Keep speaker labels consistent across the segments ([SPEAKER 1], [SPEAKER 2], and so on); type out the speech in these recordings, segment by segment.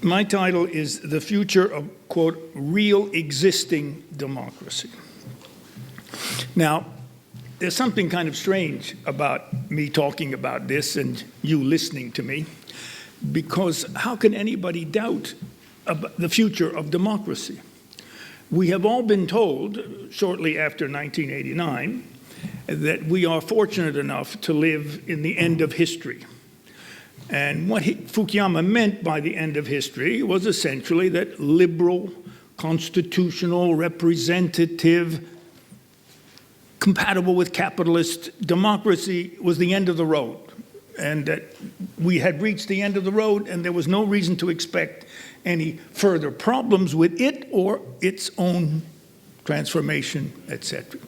[SPEAKER 1] My title is The Future of, quote, Real Existing Democracy. Now, there's something kind of strange about me talking about this and you listening to me, because how can anybody doubt about the future of democracy? We have all been told, shortly after 1989, that we are fortunate enough to live in the end of history. And what Fukuyama meant by the end of history was essentially that liberal, constitutional, representative, compatible with capitalist democracy was the end of the road. And that we had reached the end of the road and there was no reason to expect any further problems with it or its own transformation, etc.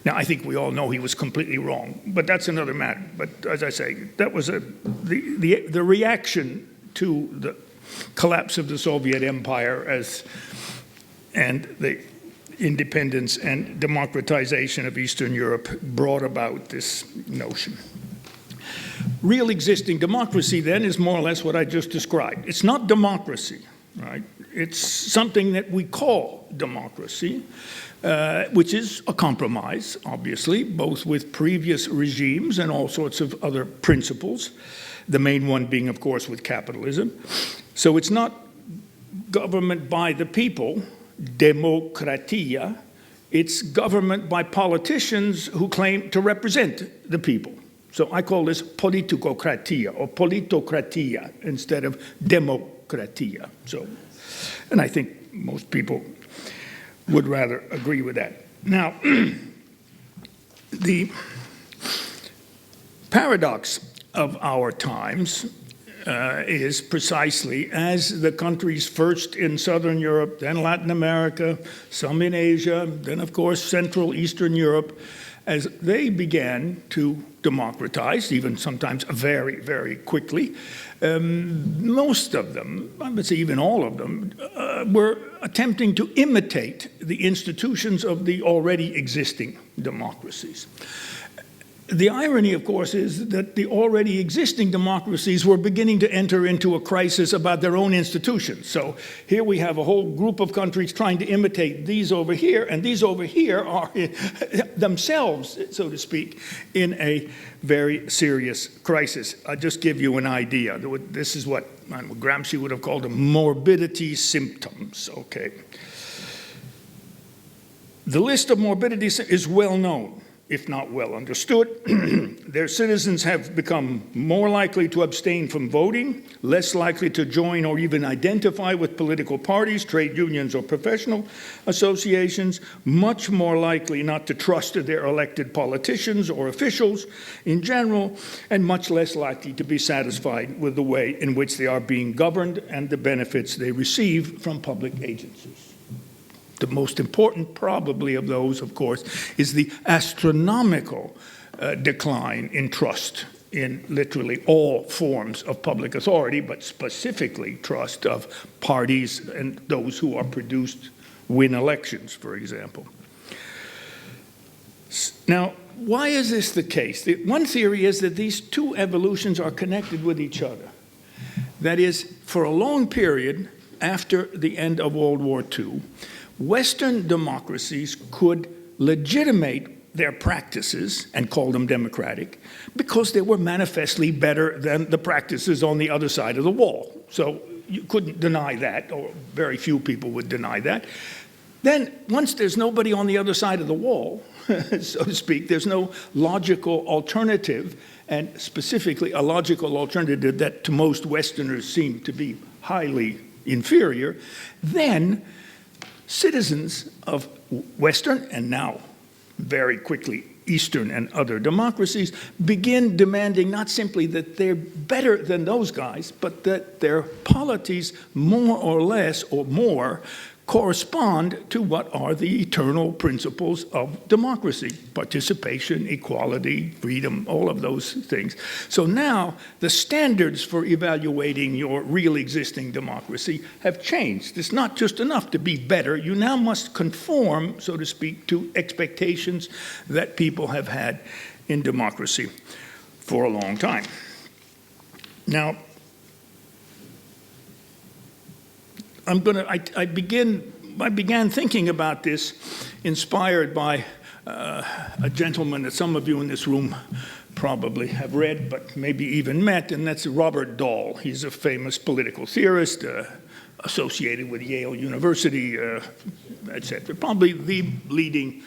[SPEAKER 1] Now, I think we all know he was completely wrong, but that's another matter. But as I say, that was the reaction to the collapse of the Soviet Empire and the independence and democratization of Eastern Europe brought about this notion. Real existing democracy, then, is more or less what I just described. It's not democracy, right? It's something that we call democracy, which is a compromise, obviously, both with previous regimes and all sorts of other principles, the main one being, of course, with capitalism. So it's not government by the people, demokratia, it's government by politicians who claim to represent the people. So I call this politikokratia or politokratia instead of demokratia. So, and I think most people would rather agree with that. Now, the paradox of our times is precisely as the countries first in Southern Europe, then Latin America, some in Asia, then of course Central Eastern Europe, as they began to democratize, even sometimes very, very quickly, most of them, I would say even all of them, were attempting to imitate the institutions of the already existing democracies. The irony, of course, is that the already existing democracies were beginning to enter into a crisis about their own institutions. So here we have a whole group of countries trying to imitate these over here, and these over here are themselves, so to speak, in a very serious crisis. I'll just give you an idea. This is what Gramsci would have called a morbidity symptoms, okay? The list of morbidity is well known, if not well understood. Their citizens have become more likely to abstain from voting, less likely to join or even identify with political parties, trade unions, or professional associations, much more likely not to trust their elected politicians or officials in general, and much less likely to be satisfied with the way in which they are being governed and the benefits they receive from public agencies. The most important, probably, of those, of course, is the astronomical decline in trust in literally all forms of public authority, but specifically trust of parties and those who are produced win elections, for example. Now, why is this the case? One theory is that these two evolutions are connected with each other. That is, for a long period after the end of World War II, Western democracies could legitimate their practices and call them democratic because they were manifestly better than the practices on the other side of the wall. So you couldn't deny that, or very few people would deny that. Then, once there's nobody on the other side of the wall, so to speak, there's no logical alternative, and specifically a logical alternative that to most Westerners seemed to be highly inferior, then citizens of Western, and now very quickly Eastern and other democracies, begin demanding not simply that they're better than those guys, but that their polities more or less or more correspond to what are the eternal principles of democracy: participation, equality, freedom, all of those things. So now the standards for evaluating your real existing democracy have changed. It's not just enough to be better. You now must conform, so to speak, to expectations that people have had in democracy for a long time. Now, I began thinking about this, inspired by a gentleman that some of you in this room probably have read, but maybe even met, and that's Robert Dahl. He's a famous political theorist associated with Yale University, etc. Probably the leading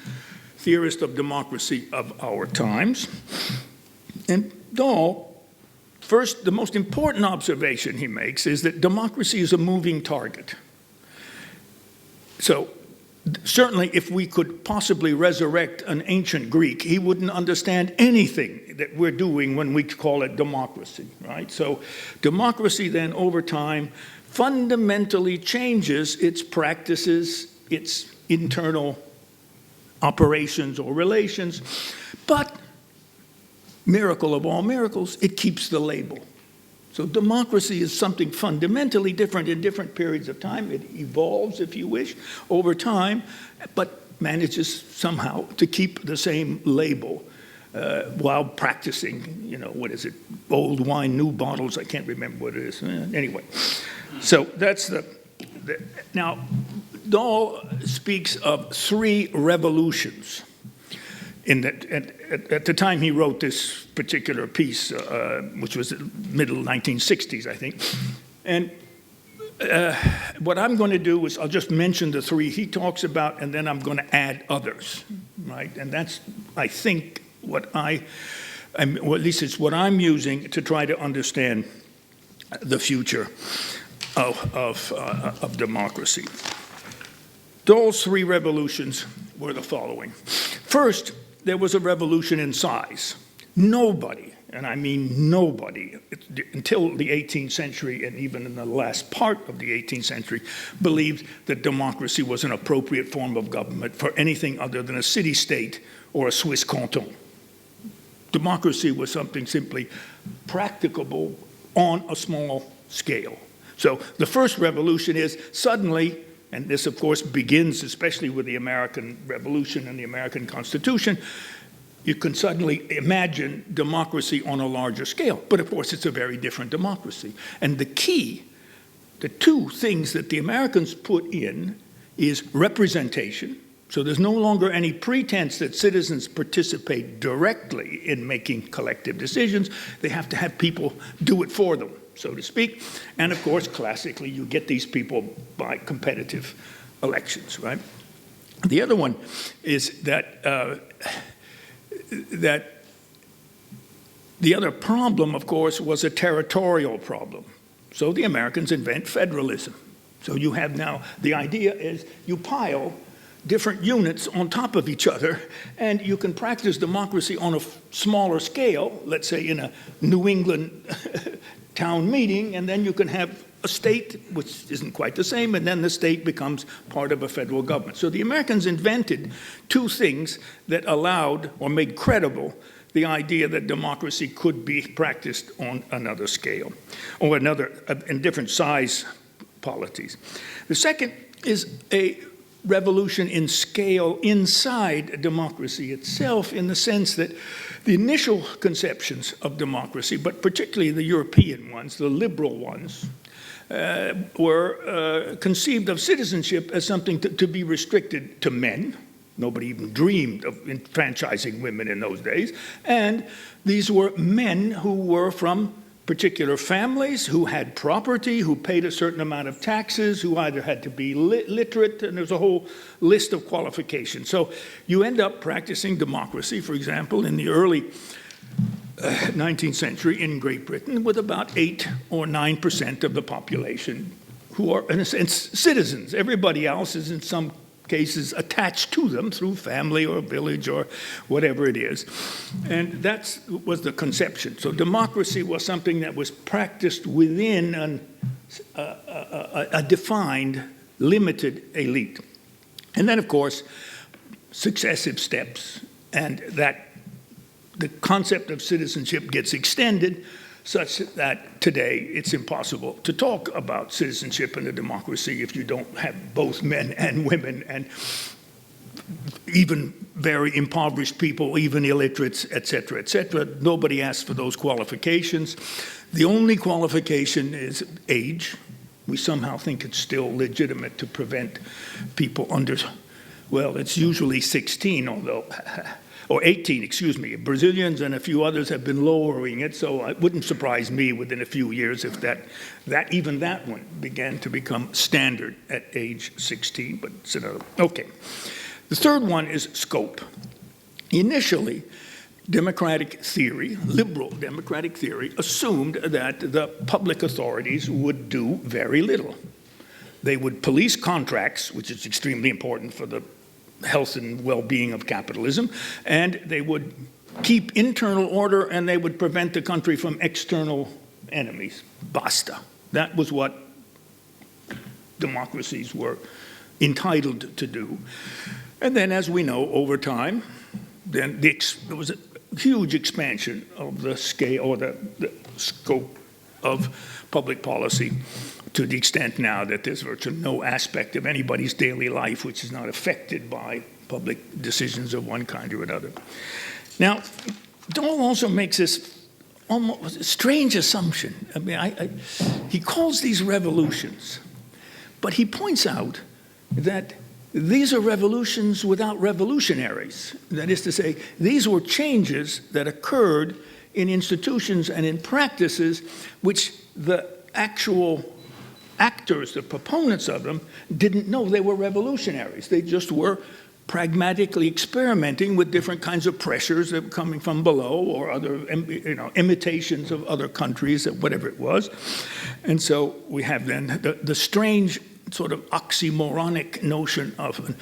[SPEAKER 1] theorist of democracy of our times. And Dahl, first, the most important observation he makes is that democracy is a moving target. So certainly if we could possibly resurrect an ancient Greek, he wouldn't understand anything that we're doing when we call it democracy, right? So democracy then over time fundamentally changes its practices, its internal operations or relations, but miracle of all miracles, it keeps the label. So democracy is something fundamentally different in different periods of time. It evolves, if you wish, over time, but manages somehow to keep the same label while practicing, what is it, old wine, new bottles, I can't remember what it is. Anyway, so that's now, Dahl speaks of 3 revolutions. At the time he wrote this particular piece, which was the middle 1960s, I think. And what I'm going to do is I'll just mention the 3 he talks about, and then I'm going to add others, right? And that's, I think, or at least it's what I'm using to try to understand the future of democracy. Dahl's 3 revolutions were the following. First, there was a revolution in size. Nobody, and I mean nobody, until the 18th century and even in the last part of the 18th century, believed that democracy was an appropriate form of government for anything other than a city-state or a Swiss canton. Democracy was something simply practicable on a small scale. So the first revolution is suddenly, and this, of course, begins especially with the American Revolution and the American Constitution, you can suddenly imagine democracy on a larger scale. But, of course, it's a very different democracy. And the key, the 2 things that the Americans put in is representation. So there's no longer any pretense that citizens participate directly in making collective decisions. They have to have people do it for them, so to speak. And of course, classically, you get these people by competitive elections, right? The other one is that the other problem, of course, was a territorial problem. So the Americans invent federalism. So you have now, the idea is you pile different units on top of each other, and you can practice democracy on a smaller scale, let's say in a New England town meeting, and then you can have a state, which isn't quite the same, and then the state becomes part of a federal government. So the Americans invented 2 things that allowed or made credible the idea that democracy could be practiced on another scale, or in different size polities. The second is a revolution in scale inside democracy itself, in the sense that the initial conceptions of democracy, but particularly the European ones, the liberal ones, were conceived of citizenship as something to be restricted to men. Nobody even dreamed of enfranchising women in those days. And these were men who were from particular families, who had property, who paid a certain amount of taxes, who either had to be literate, and there's a whole list of qualifications. So you end up practicing democracy, for example, in the early 19th century in Great Britain, with about 8 or 9% of the population who are, in a sense, citizens. Everybody else is in some cases attached to them through family or village or whatever it is. And that was the conception. So democracy was something that was practiced within a defined, limited elite. And then, of course, successive steps, and that the concept of citizenship gets extended such that today it's impossible to talk about citizenship and a democracy if you don't have both men and women and even very impoverished people, even illiterates, et cetera, et cetera. Nobody asks for those qualifications. The only qualification is age, we somehow think it's still legitimate to prevent people under, well, it's usually 16, although, or 18, excuse me. Brazilians and a few others have been lowering it, so it wouldn't surprise me within a few years if even that one began to become standard at age 16, but it's another, okay. The third one is scope. Initially, democratic theory, liberal democratic theory, assumed that the public authorities would do very little. They would police contracts, which is extremely important for the health and well-being of capitalism, and they would keep internal order, and they would prevent the country from external enemies. Basta. That was what democracies were entitled to do. And then, as we know, over time, then there was a huge expansion of the scale or the scope of public policy, to the extent now that there's virtually no aspect of anybody's daily life which is not affected by public decisions of one kind or another. Now, Dahl also makes this almost strange assumption. I mean, he calls these revolutions, but he points out that these are revolutions without revolutionaries. That is to say, these were changes that occurred in institutions and in practices which the actual actors, the proponents of them, didn't know they were revolutionaries. They just were pragmatically experimenting with different kinds of pressures that were coming from below, or other imitations of other countries, whatever it was. And so we have then the strange sort of oxymoronic notion of an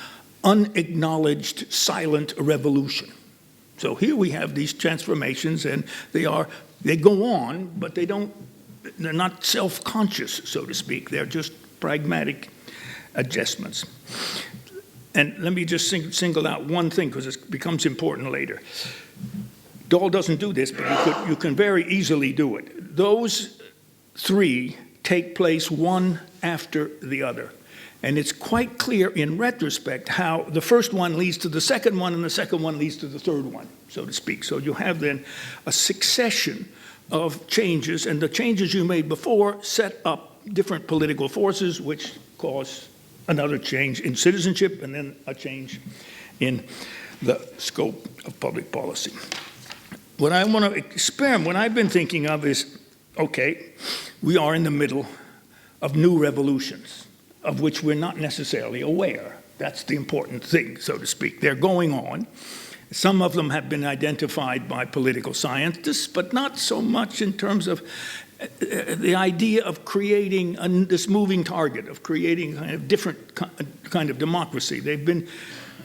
[SPEAKER 1] unacknowledged silent revolution. So here we have these transformations, and they go on, but they're not self-conscious, so to speak. They're just pragmatic adjustments. And let me just single out one thing, because it becomes important later. Dahl doesn't do this, but you can very easily do it. Those three take place one after the other. And it's quite clear in retrospect how the first one leads to the second one, and the second one leads to the third one, so to speak. So you have then a succession of changes, and the changes you made before set up different political forces which cause another change in citizenship, and then a change in the scope of public policy. What I want to experiment, what I've been thinking of is, okay, we are in the middle of new revolutions, of which we're not necessarily aware. That's the important thing, so to speak. They're going on. Some of them have been identified by political scientists, but not so much in terms of the idea of creating this moving target, of creating a different kind of democracy. They've been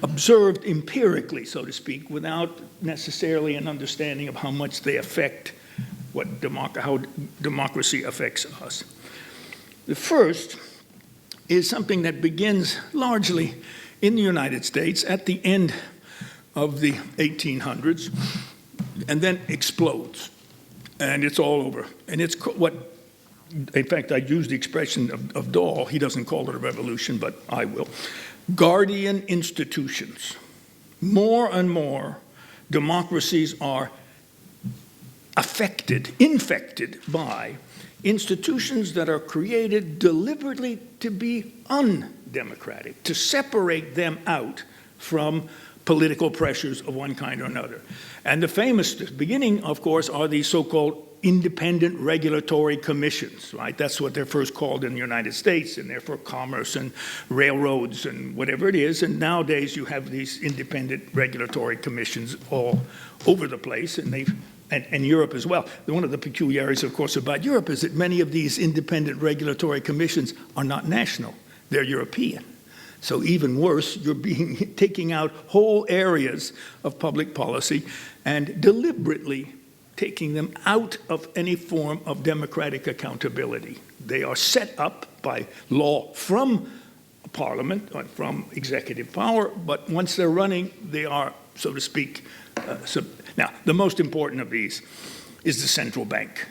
[SPEAKER 1] observed empirically, so to speak, without necessarily an understanding of how much they affect how democracy affects us. The first is something that begins largely in the United States at the end of the 1800s, and then explodes, and it's all over. And it's in fact, I use the expression of Dahl. He doesn't call it a revolution, but I will. Guardian institutions. More and more, democracies are infected by institutions that are created deliberately to be undemocratic, to separate them out from political pressures of one kind or another. And the famous beginning, of course, are these so-called independent regulatory commissions, right? That's what they're first called in the United States, and they're for commerce and railroads and whatever it is. And nowadays you have these independent regulatory commissions all over the place, and Europe as well. One of the peculiarities, of course, about Europe is that many of these independent regulatory commissions are not national. They're European. So even worse, you're taking out whole areas of public policy and deliberately taking them out of any form of democratic accountability. They are set up by law from Parliament, or from executive power, but once they're running, they are, so to speak, now, the most important of these is the central bank.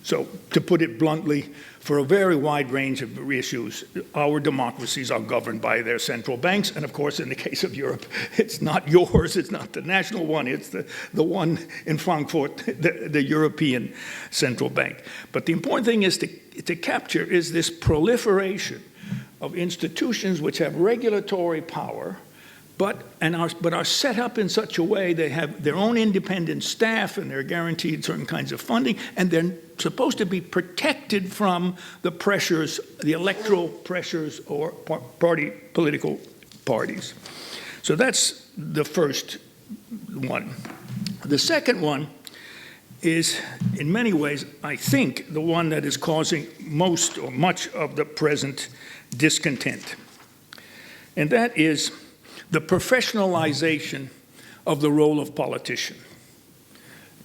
[SPEAKER 1] So, to put it bluntly, for a very wide range of issues, our democracies are governed by their central banks. And of course, in the case of Europe, it's not yours, it's not the national one, it's the one in Frankfurt, the European central bank. But the important thing is to capture is this proliferation of institutions which have regulatory power, but are set up in such a way they have their own independent staff and they're guaranteed certain kinds of funding, and they're supposed to be protected from the pressures, the electoral pressures or political parties. So that's the first one. The second one is, in many ways, I think, the one that is causing most or much of the present discontent. And that is the professionalization of the role of politician.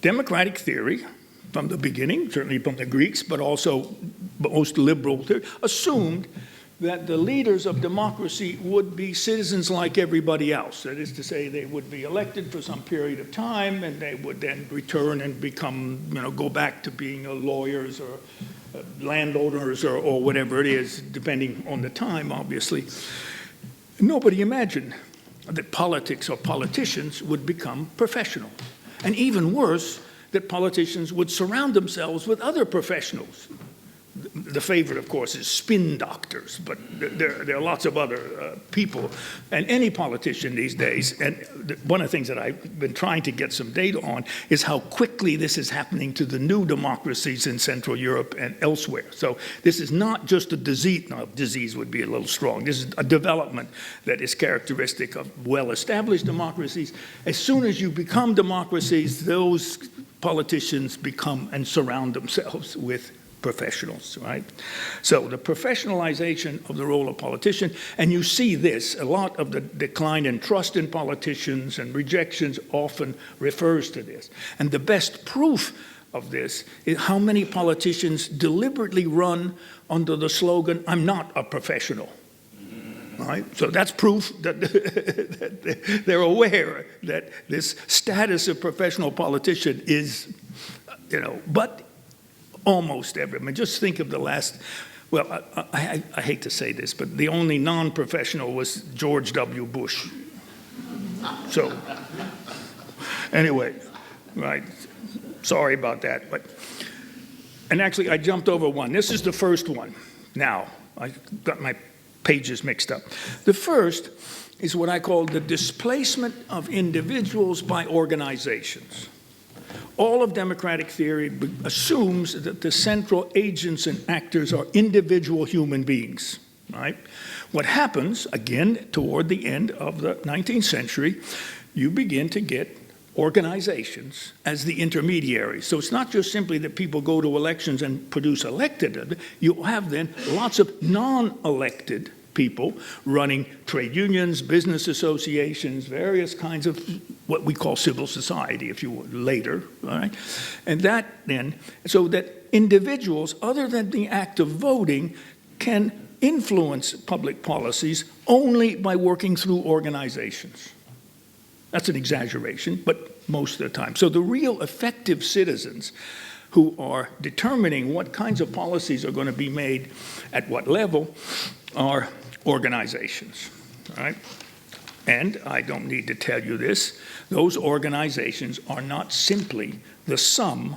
[SPEAKER 1] Democratic theory, from the beginning, certainly from the Greeks, but also most liberal theory, assumed that the leaders of democracy would be citizens like everybody else. That is to say, they would be elected for some period of time, and they would then return and become, go back to being lawyers or landowners or whatever it is, depending on the time, obviously. Nobody imagined that politics or politicians would become professional. And even worse, that politicians would surround themselves with other professionals. The favorite, of course, is spin doctors, but there are lots of other people. And any politician these days, and one of the things that I've been trying to get some data on is how quickly this is happening to the new democracies in Central Europe and elsewhere. So this is not just a disease, no, disease would be a little strong. This is a development that is characteristic of well-established democracies. As soon as you become democracies, those politicians become and surround themselves with professionals, right? So the professionalization of the role of politician, and you see this, a lot of the decline in trust in politicians and rejections often refers to this. And the best proof of this is how many politicians deliberately run under the slogan, "I'm not a professional." Right? So that's proof that, that they're aware that this status of professional politician is, but almost every. I mean, just think of the last, well, I hate to say this, but the only non-professional was George W. Bush. So, anyway, right, sorry about that. And actually, I jumped over one. This is the first one. Now, I got my pages mixed up. The first is what I call the displacement of individuals by organizations. All of democratic theory assumes that the central agents and actors are individual human beings, right? What happens, again, toward the end of the 19th century, you begin to get organizations as the intermediaries. So it's not just simply that people go to elections and produce elected. You have then lots of non-elected people running trade unions, business associations, various kinds of what we call civil society, if you would, later, all right? And that then, so that individuals, other than the act of voting, can influence public policies only by working through organizations. That's an exaggeration, but most of the time. So the real effective citizens who are determining what kinds of policies are going to be made at what level are organizations, all right? And I don't need to tell you this, those organizations are not simply the sum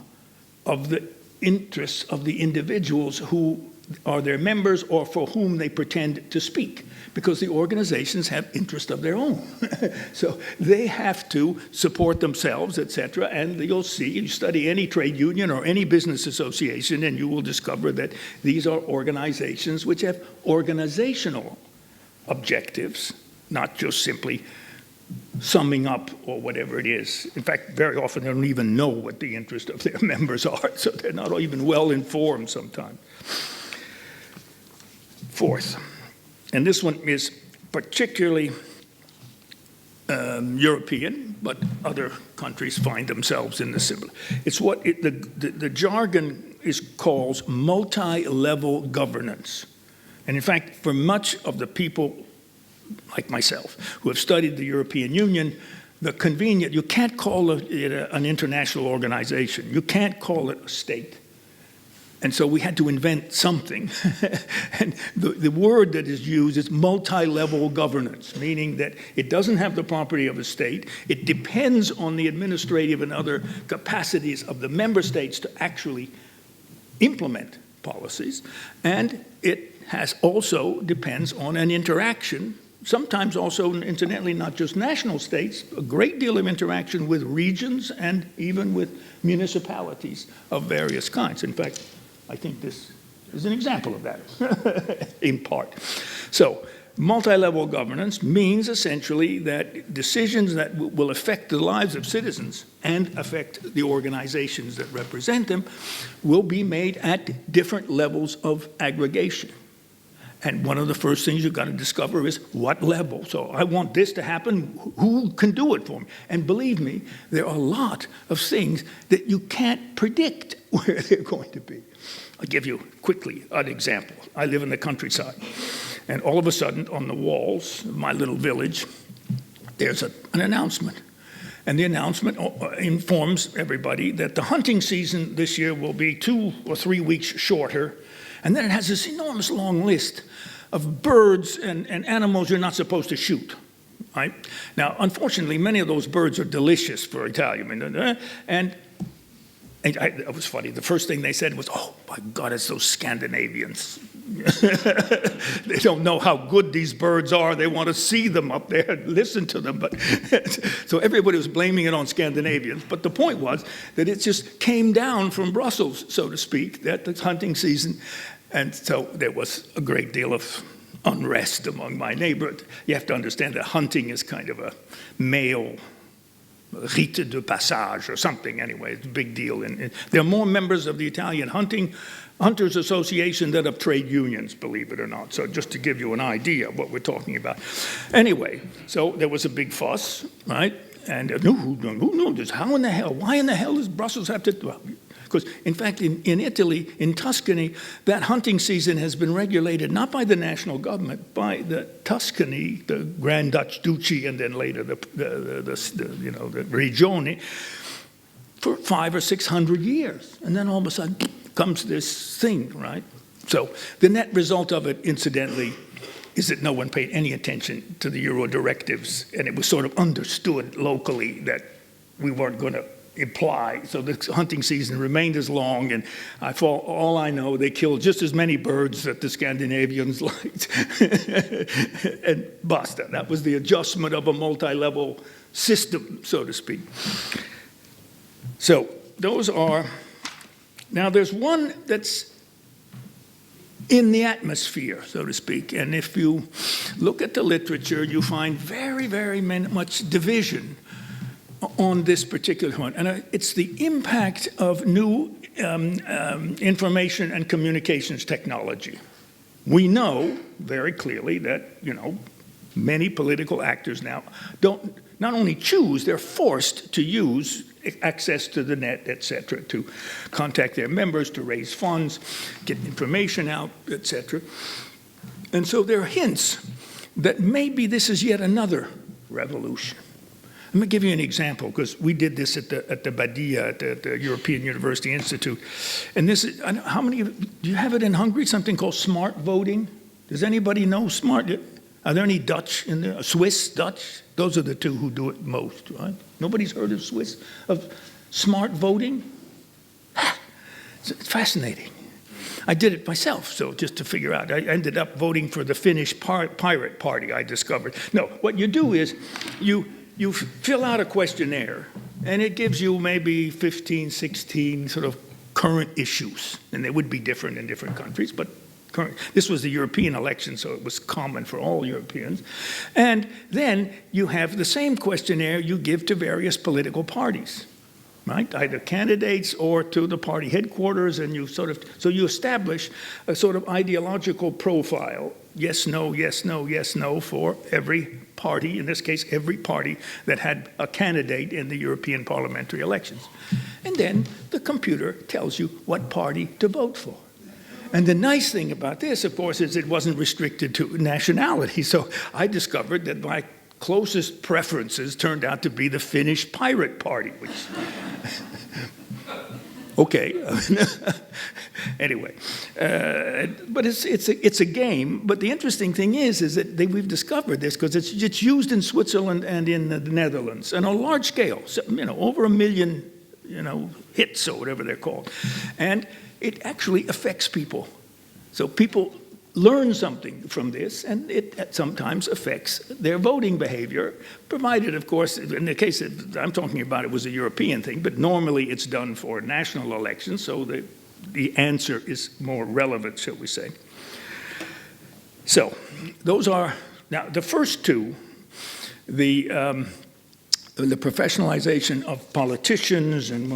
[SPEAKER 1] of the interests of the individuals who are their members or for whom they pretend to speak, because the organizations have interests of their own. So they have to support themselves, etc. And you'll see, you study any trade union or any business association, and you will discover that these are organizations which have organizational objectives, not just simply summing up or whatever it is. In fact, very often they don't even know what the interest of their members are, so they're not even well informed sometimes. Fourth, and this one is particularly European, but other countries find themselves in the similar. It's what the jargon calls multi-level governance. And in fact, for much of the people like myself who have studied the European Union, you can't call it an international organization. You can't call it a state. And so we had to invent something. And the word that is used is multi-level governance, meaning that it doesn't have the property of a state. It depends on the administrative and other capacities of the member states to actually implement policies, and it has also depends on an interaction, sometimes also, incidentally, not just national states, a great deal of interaction with regions and even with municipalities of various kinds. In fact, I think this is an example of that, in part. So, multi-level governance means essentially that decisions that will affect the lives of citizens and affect the organizations that represent them will be made at different levels of aggregation. And one of the first things you've got to discover is what level. So I want this to happen, who can do it for me? And believe me, there are a lot of things that you can't predict where they're going to be. I'll give you quickly an example. I live in the countryside. And all of a sudden, on the walls of my little village, there's an announcement. And the announcement informs everybody that the hunting season this year will be 2 or 3 weeks shorter. And then it has this enormous long list of birds and animals you're not supposed to shoot. Right? Now, unfortunately, many of those birds are delicious for Italian. And it was funny. The first thing they said was, "Oh, my God, it's those Scandinavians. They don't know how good these birds are. They want to see them up there and listen to them." But so everybody was blaming it on Scandinavians. But the point was that it just came down from Brussels, so to speak, that the hunting season. And so there was a great deal of unrest among my neighborhood. You have to understand that hunting is kind of a male rite de passage or something anyway. It's a big deal. And there are more members of the Italian Hunters Association than of trade unions, believe it or not. So just to give you an idea of what we're talking about. Anyway, so there was a big fuss, right? And who knows this? How in the hell? Why in the hell does Brussels have to? Well, because, in fact, in Italy, in Tuscany, that hunting season has been regulated not by the national government, by the Tuscany, the Grand Duchy, and then later the Regione, for 500 or 600 years. And then all of a sudden comes this thing, right? So the net result of it, incidentally, is that no one paid any attention to the Euro directives, and it was sort of understood locally that we weren't going to imply. So the hunting season remained as long, and for all I know, they killed just as many birds that the Scandinavians liked. And basta. That was the adjustment of a multi-level system, so to speak. So those are, now there's one that's in the atmosphere, so to speak. And if you look at the literature, you find very, very much division on this particular one. And it's the impact of new information and communications technology. We know very clearly that, many political actors now don't not only choose, they're forced to use access to the net, etc., to contact their members, to raise funds, get information out, etc. And so there are hints that maybe this is yet another revolution. Let me give you an example, because we did this at the Badia, at the European University Institute. And this is, how many, do you have it in Hungary, something called smart voting? Does anybody know smart? Are there any Dutch in there? Swiss, Dutch? Those are the two who do it most, right? Nobody's heard of smart voting? It's fascinating. I did it myself, so just to figure out. I ended up voting for the Finnish Pirate Party, I discovered. No, what you do is you fill out a questionnaire, and it gives you maybe 15, 16 sort of current issues. And they would be different in different countries, but this was the European election, so it was common for all Europeans. And then you have the same questionnaire you give to various political parties, right? Either candidates or to the party headquarters, and you so you establish a sort of ideological profile. Yes, no, yes, no, yes, no, for every party, in this case, every party that had a candidate in the European parliamentary elections. And then the computer tells you what party to vote for. And the nice thing about this, of course, is it wasn't restricted to nationality. So I discovered that my closest preferences turned out to be the Finnish Pirate Party, which... Okay. Anyway, but it's a game. But the interesting thing is that we've discovered this because it's used in Switzerland and in the Netherlands on a large scale. So, over 1 million, hits or whatever they're called, and it actually affects people. So people learn something from this, and it sometimes affects their voting behavior, provided, of course, in the case that I'm talking about, it was a European thing, but normally it's done for national elections, so the answer is more relevant, shall we say. So those are, now the first two, the professionalization of politicians, and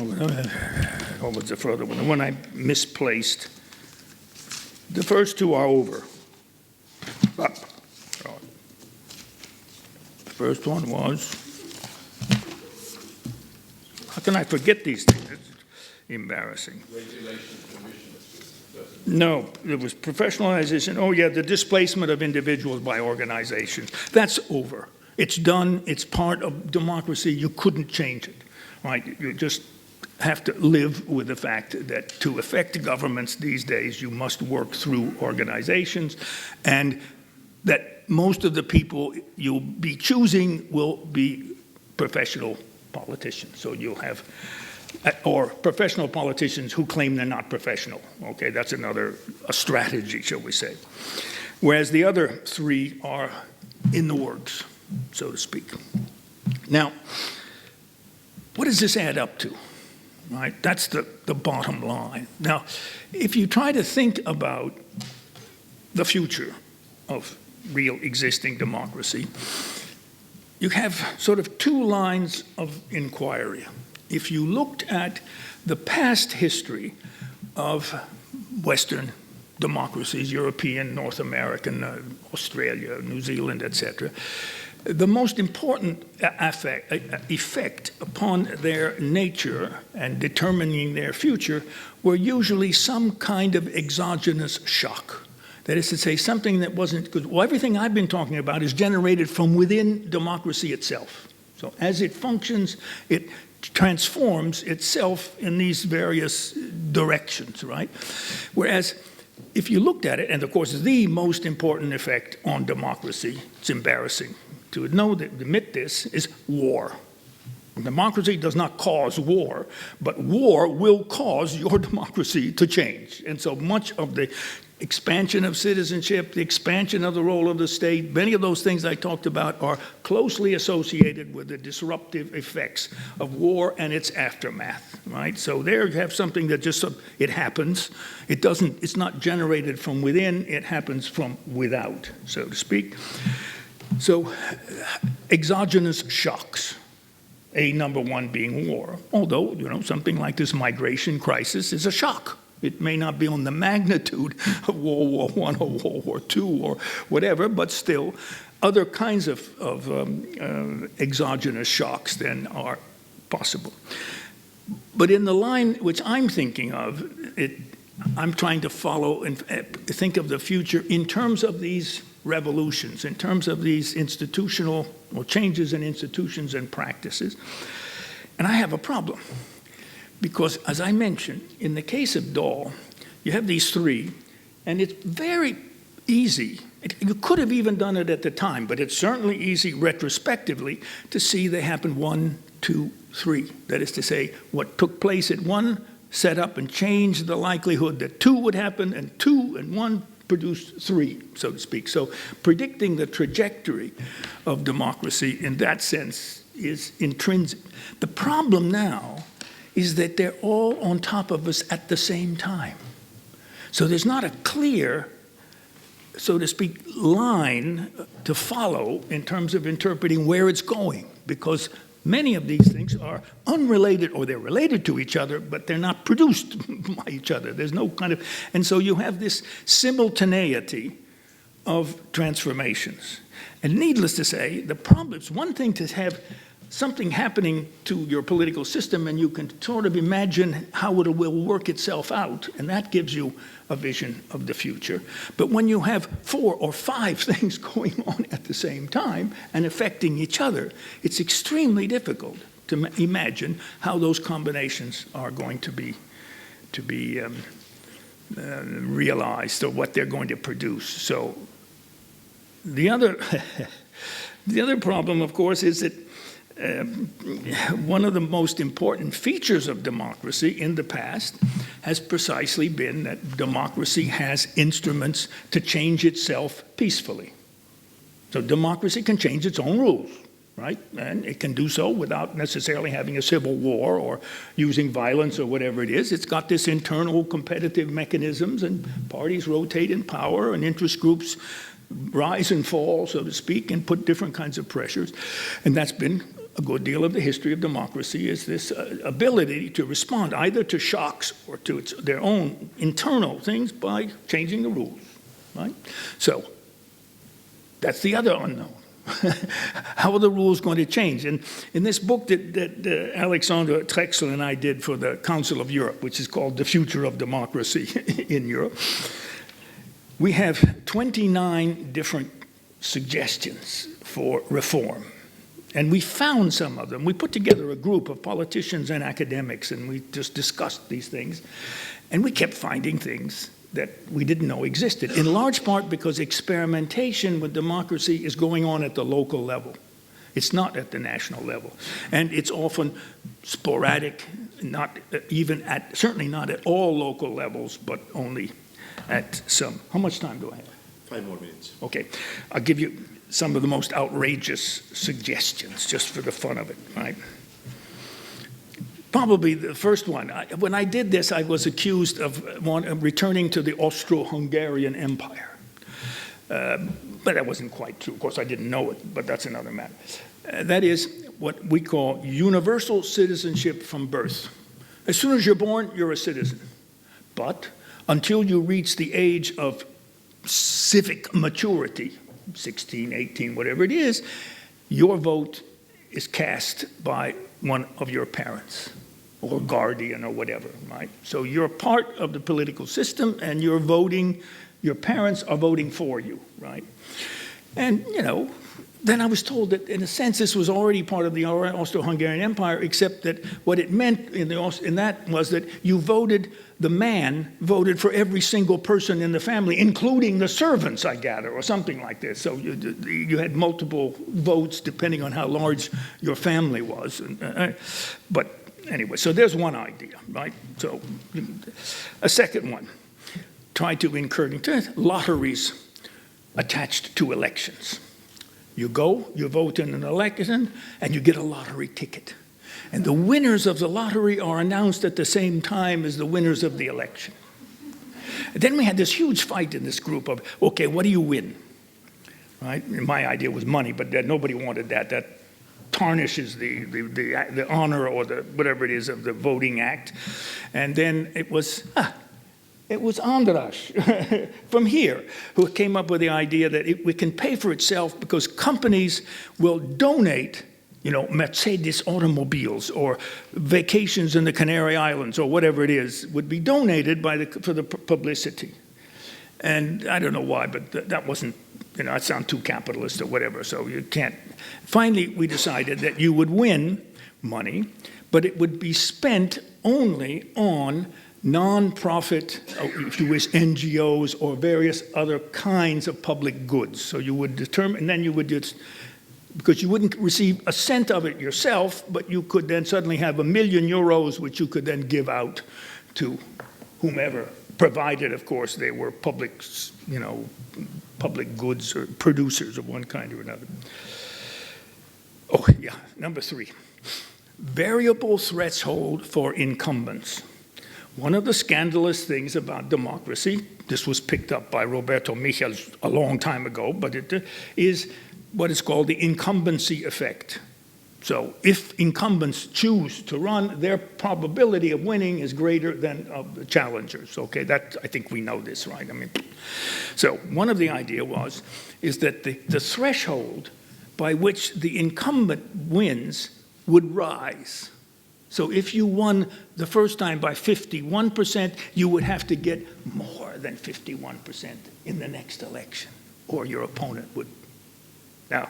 [SPEAKER 1] what was the further one? The one I misplaced. The first two are over. The first one was, how can I forget these things? It's embarrassing. No, it was professionalization. Oh yeah, the displacement of individuals by organizations. That's over. It's done. It's part of democracy. You couldn't change it, right? You just have to live with the fact that to affect governments these days, you must work through organizations, and that most of the people you'll be choosing will be professional politicians. So you'll have, or professional politicians who claim they're not professional. Okay, that's a strategy, shall we say. Whereas the other three are in the works, so to speak. Now, what does this add up to? Right? That's the bottom line. Now, if you try to think about the future of real existing democracy, you have sort of two lines of inquiry. If you looked at the past history of Western democracies, European, North American, Australia, New Zealand, etc., the most important effect upon their nature and determining their future were usually some kind of exogenous shock. That is to say, something that wasn't good. Well, everything I've been talking about is generated from within democracy itself. So as it functions, it transforms itself in these various directions, right? Whereas if you looked at it, and of course the most important effect on democracy, it's embarrassing to admit this, is war. Democracy does not cause war, but war will cause your democracy to change. And so much of the expansion of citizenship, the expansion of the role of the state, many of those things I talked about are closely associated with the disruptive effects of war and its aftermath, right? So there you have something that just, it happens. It's not generated from within, it happens from without, so to speak. So exogenous shocks, number one being war. Although, something like this migration crisis is a shock. It may not be on the magnitude of World War I or World War II or whatever, but still other kinds of exogenous shocks then are possible. But in the line which I'm thinking of, I'm trying to follow and think of the future in terms of these revolutions, in terms of these institutional or changes in institutions and practices. And I have a problem. Because, as I mentioned, in the case of Dahl, you have these three, and it's very easy. You could have even done it at the time, but it's certainly easy retrospectively to see they happened 1, 2, 3. That is to say, what took place at 1 set up and changed the likelihood that 2 would happen, and 2 and 1 produced 3, so to speak. So predicting the trajectory of democracy in that sense is intrinsic. The problem now is that they're all on top of us at the same time. So there's not a clear, so to speak, line to follow in terms of interpreting where it's going, because many of these things are unrelated, or they're related to each other, but they're not produced by each other. There's no kind of, and so you have this simultaneity of transformations. And needless to say, the problem, it's one thing to have something happening to your political system, and you can sort of imagine how it will work itself out, and that gives you a vision of the future. But when you have 4 or 5 things going on at the same time and affecting each other, it's extremely difficult to imagine how those combinations are going to be realized, or what they're going to produce. So the other problem, of course, is that one of the most important features of democracy in the past has precisely been that democracy has instruments to change itself peacefully. So democracy can change its own rules, right? And it can do so without necessarily having a civil war or using violence or whatever it is. It's got this internal competitive mechanisms, and parties rotate in power, and interest groups rise and fall, so to speak, and put different kinds of pressures. And that's been a good deal of the history of democracy, is this ability to respond either to shocks or to their own internal things by changing the rules, right? So that's the other unknown. How are the rules going to change? And in this book that Alexander Trexler and I did for the Council of Europe, which is called The Future of Democracy in Europe, we have 29 different suggestions for reform. And we found some of them. We put together a group of politicians and academics, and we just discussed these things. And we kept finding things that we didn't know existed, in large part because experimentation with democracy is going on at the local level. It's not at the national level. And it's often sporadic, not even at, certainly not at all local levels, but only at some. How much time do I have?
[SPEAKER 2] 5 more minutes.
[SPEAKER 1] Okay. I'll give you some of the most outrageous suggestions, just for the fun of it, right? Probably the first one. When I did this, I was accused of returning to the Austro-Hungarian Empire. But that wasn't quite true. Of course, I didn't know it, but that's another matter. That is what we call universal citizenship from birth. As soon as you're born, you're a citizen. But until you reach the age of civic maturity, 16, 18, whatever it is, your vote is cast by one of your parents or guardian or whatever, right? So you're part of the political system, and you're voting, your parents are voting for you, right? And, you know, then I was told that, in a sense, this was already part of the Austro-Hungarian Empire, except that what it meant in that was that you voted, the man voted for every single person in the family, including the servants, I gather, or something like this. So you had multiple votes depending on how large your family was. But anyway, so there's one idea, right? So a second one, try to encourage lotteries attached to elections. You go, you vote in an election, and you get a lottery ticket. And the winners of the lottery are announced at the same time as the winners of the election. And then we had this huge fight in this group of, okay, what do you win? Right? And my idea was money, but nobody wanted that. That tarnishes the honor or the whatever it is of the voting act. And then it was Andras from here who came up with the idea that it can pay for itself because companies will donate, you know, Mercedes automobiles or vacations in the Canary Islands or whatever it is would be donated for the publicity. And I don't know why, but that wasn't, you know, that sounds too capitalist or whatever, so you can't. Finally, we decided that you would win money, but it would be spent only on non-profit, if you wish, NGOs or various other kinds of public goods. So you would determine, and then you would just, because you wouldn't receive a cent of it yourself, but you could then suddenly have €1 million, which you could then give out to whomever, provided, of course, they were public, you know, public goods or producers of one kind or another. Oh, yeah, number 3, variable threshold for incumbents. One of the scandalous things about democracy, this was picked up by Roberto Michel a long time ago, but it is what is called the incumbency effect. So if incumbents choose to run, their probability of winning is greater than of the challengers. Okay, that, I think we know this, right? I mean, so one of the idea is that the threshold by which the incumbent wins would rise. So if you won the first time by 51%, you would have to get more than 51% in the next election, or your opponent would. Now,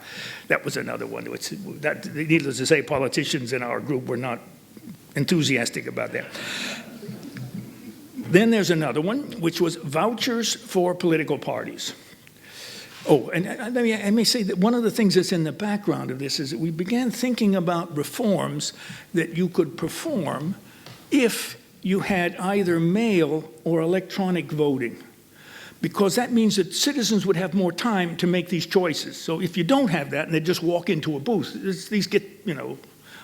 [SPEAKER 1] that was another one. Needless to say, politicians in our group were not enthusiastic about that. Then there's another one, which was vouchers for political parties. Oh, and let me say that one of the things that's in the background of this is that we began thinking about reforms that you could perform if you had either mail or electronic voting, because that means that citizens would have more time to make these choices. So if you don't have that and they just walk into a booth, these get, you know,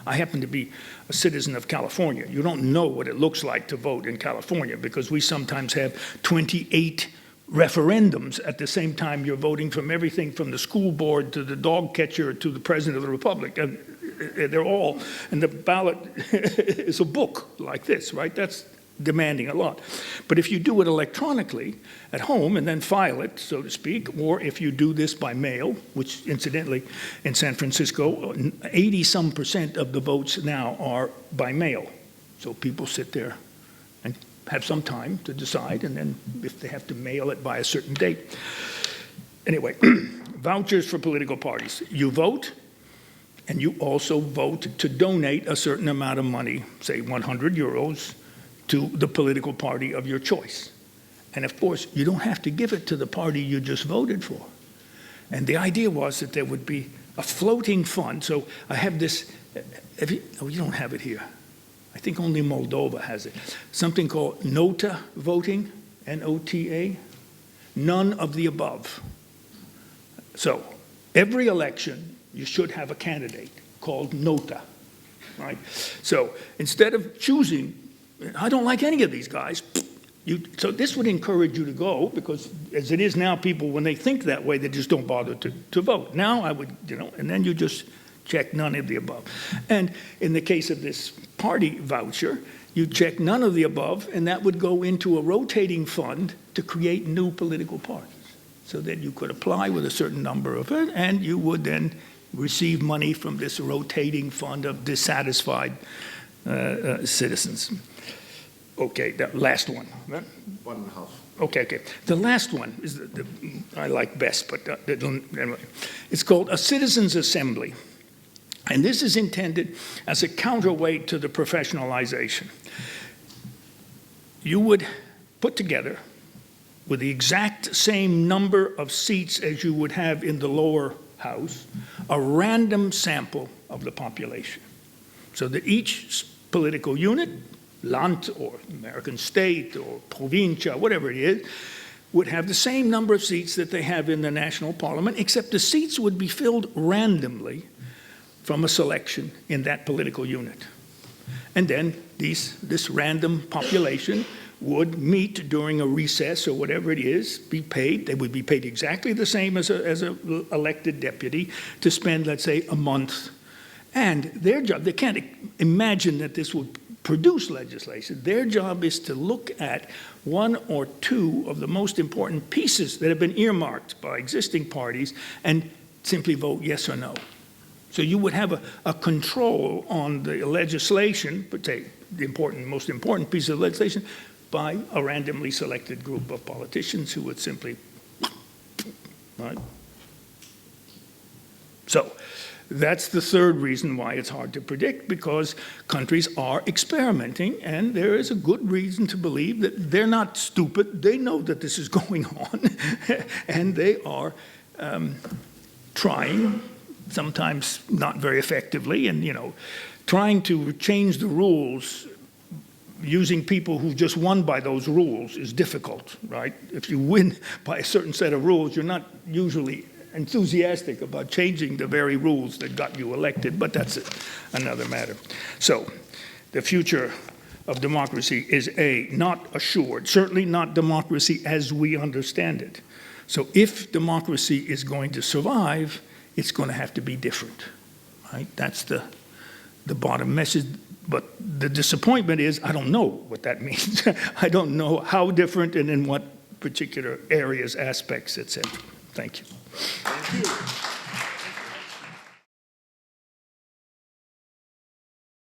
[SPEAKER 1] I happen to be a citizen of California. You don't know what it looks like to vote in California because we sometimes have 28 referendums at the same time you're voting, from everything from the school board to the dog catcher to the president of the republic. And they're all, and the ballot is a book like this, right? That's demanding a lot. But if you do it electronically at home and then file it, so to speak, or if you do this by mail, which incidentally in San Francisco, 80-some% of the votes now are by mail. So people sit there and have some time to decide, and then if they have to mail it by a certain date. Anyway, vouchers for political parties. You vote, and you also vote to donate a certain amount of money, say 100 euros, to the political party of your choice. And of course, you don't have to give it to the party you just voted for. And the idea was that there would be a floating fund. So I have this, you don't have it here. I think only Moldova has it. Something called NOTA voting, N-O-T-A, none of the above. So every election, you should have a candidate called NOTA, right? So instead of choosing, I don't like any of these guys, so this would encourage you to go, because as it is now, people, when they think that way, they just don't bother to vote. Now I would, you know, and then you just check none of the above. And in the case of this party voucher, you check none of the above, and that would go into a rotating fund to create new political parties, so that you could apply with a certain number of it, and you would then receive money from this rotating fund of dissatisfied citizens. Okay, the last one.
[SPEAKER 2] 1.5.
[SPEAKER 1] Okay. The last one is the I like best, but anyway. It's called a citizens' assembly. And this is intended as a counterweight to the professionalization. You would put together, with the exact same number of seats as you would have in the lower house, a random sample of the population, so that each political unit, Land or American state or provincia, whatever it is, would have the same number of seats that they have in the national parliament, except the seats would be filled randomly from a selection in that political unit. And then this random population would meet during a recess or whatever it is, be paid. They would be paid exactly the same as an elected deputy to spend, let's say, a month. And their job, they can't imagine that this would produce legislation. Their job is to look at one or two of the most important pieces that have been earmarked by existing parties and simply vote yes or no. So you would have a control on the legislation, but say the most important piece of legislation, by a randomly selected group of politicians who would simply, right? So that's the third reason why it's hard to predict, because countries are experimenting, and there is a good reason to believe that they're not stupid. They know that this is going on, and they are trying, sometimes not very effectively, and trying to change the rules using people who just won by those rules is difficult, right? If you win by a certain set of rules, you're not usually enthusiastic about changing the very rules that got you elected, but that's another matter. So the future of democracy is not assured, certainly not democracy as we understand it. So if democracy is going to survive, it's going to have to be different, right? That's the bottom message. But the disappointment is, I don't know what that means. I don't know how different and in what particular areas, aspects, etc. Thank you.
[SPEAKER 2] Thank you.